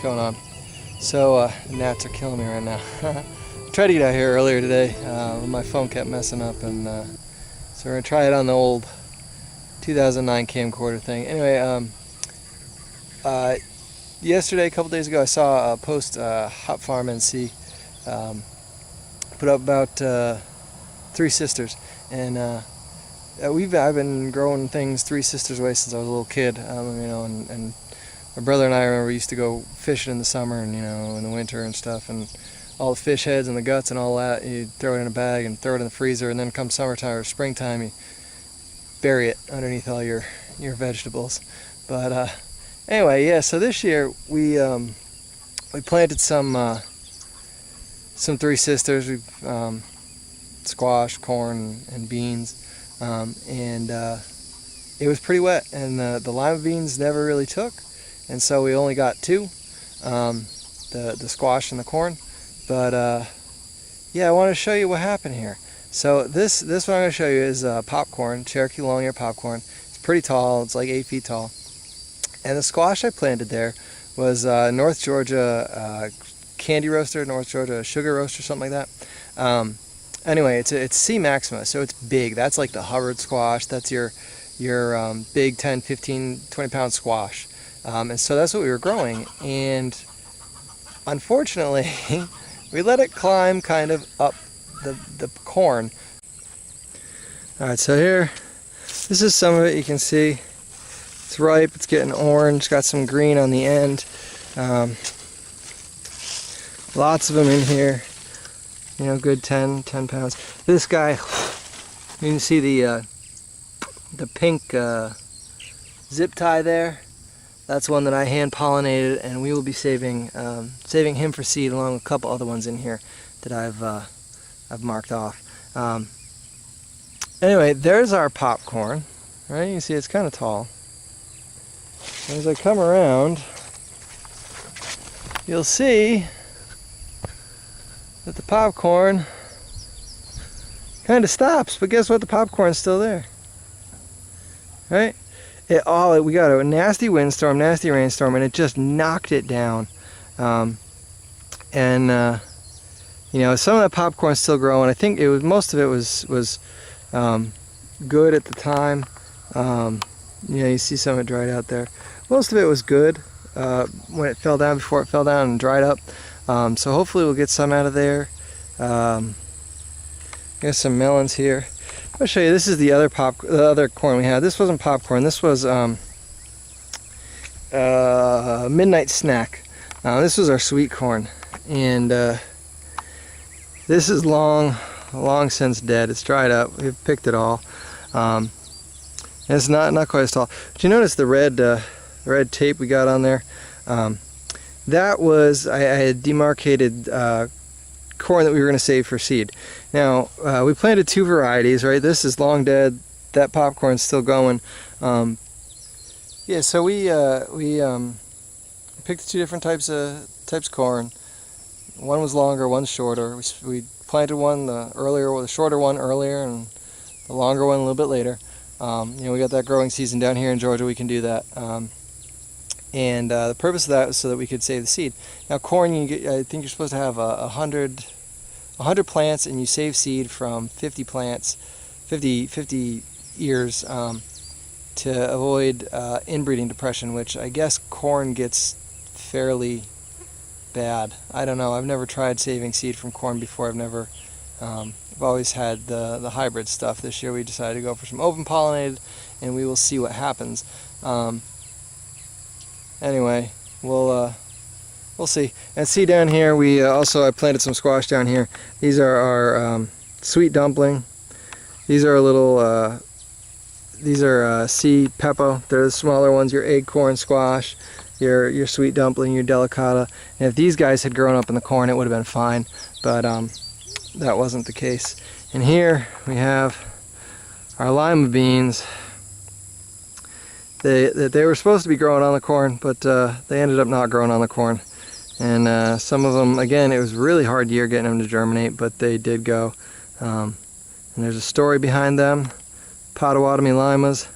going on? So, gnats are killing me right now. Tried to get out here earlier today, but my phone kept messing up, and so we're going to try it on the old 2009 camcorder thing. Anyway, yesterday, a couple days ago, I saw a post, Hop Farm NC, put up about 3 sisters, and I've been growing things 3 sisters way since I was a little kid, and my brother and I remember used to go fishing in the summer and in the winter and stuff, and all the fish heads and the guts and all that, you throw it in a bag and throw it in the freezer, and then come summertime or springtime, you bury it underneath all your vegetables. But anyway, yeah. So this year we planted some 3 sisters. We squash, corn, and beans, and it was pretty wet, and the lima beans never really took, and so we only got 2, the squash and the corn. But yeah, I want to show you what happened here. So this what I'm going to show you is popcorn, Cherokee long ear popcorn. It's pretty tall. It's like 8 feet tall. And the squash I planted there was North Georgia candy roaster, North Georgia sugar roaster, something like that. Anyway, it's C maxima, so it's big. That's like the Hubbard squash. That's your big 10, 15, 20 pound squash. And so that's what we were growing. And unfortunately, we let it climb kind of up the corn. Alright, so here, this is some of it. You can see it's ripe, it's getting orange, got some green on the end. Lots of them in here, good 10 pounds. This guy, you can see the pink zip tie there. That's one that I hand pollinated, and we will be saving him for seed, along with a couple other ones in here that I've marked off. Anyway, there's our popcorn, right? You can see it's kind of tall. As I come around, you'll see that the popcorn kind of stops, but guess what? The popcorn's still there, right? We got a nasty windstorm, nasty rainstorm, and it just knocked it down. Some of that popcorn's still growing. I think most of it was good at the time. You see some of it dried out there. Most of it was good when it fell down, before it fell down and dried up. So hopefully we'll get some out of there. Got some melons here. I'll show you. This is the other corn we had. This wasn't popcorn. This was midnight snack. This was our sweet corn, and this is long since dead. It's dried up. We've picked it all. It's not quite as tall. But you notice the red tape we got on there? That was I had demarcated corn that we were going to save for seed. Now we planted 2 varieties, right? This is long dead. That popcorn's still going. Yeah, so we picked 2 different types of corn. One was longer, one's shorter. We planted one, the shorter one earlier, and the longer one a little bit later. We got that growing season down here in Georgia. We can do that. And the purpose of that was so that we could save the seed. Now corn, I think you're supposed to have 100 plants, and you save seed from 50 plants, 50 ears, to avoid inbreeding depression, which I guess corn gets fairly bad. I don't know. I've never tried saving seed from corn before. I've always had the hybrid stuff. This year we decided to go for some open pollinated, and we will see what happens. Anyway, we'll see. And see down here, I planted some squash down here. These are our sweet dumpling. These are these are C pepo. They're the smaller ones. Your acorn squash, your sweet dumpling, your delicata. And if these guys had grown up in the corn, it would have been fine. But that wasn't the case. And here we have our lima beans. They were supposed to be growing on the corn, but they ended up not growing on the corn. And some of them, again, it was a really hard year getting them to germinate, but they did go. And there's a story behind them, Potawatomi limas,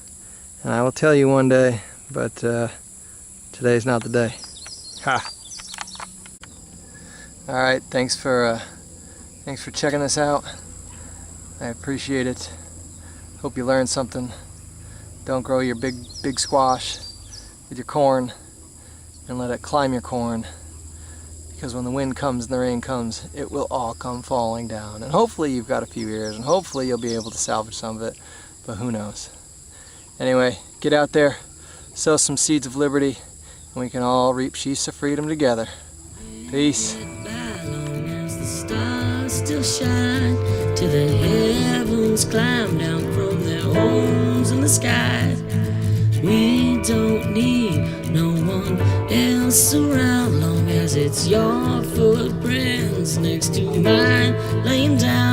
and I will tell you one day, but today's not the day. Ha! All right, thanks for checking this out. I appreciate it. Hope you learned something. Don't grow your big squash with your corn and let it climb your corn, because when the wind comes and the rain comes, it will all come falling down. And hopefully you've got a few ears, and hopefully you'll be able to salvage some of it, but who knows. Anyway, get out there, sow some seeds of liberty, and we can all reap sheaves of freedom together. Peace. Still shine till the heavens climb down from their homes in the skies. We don't need no one else around, long as it's your footprints next to mine laying down.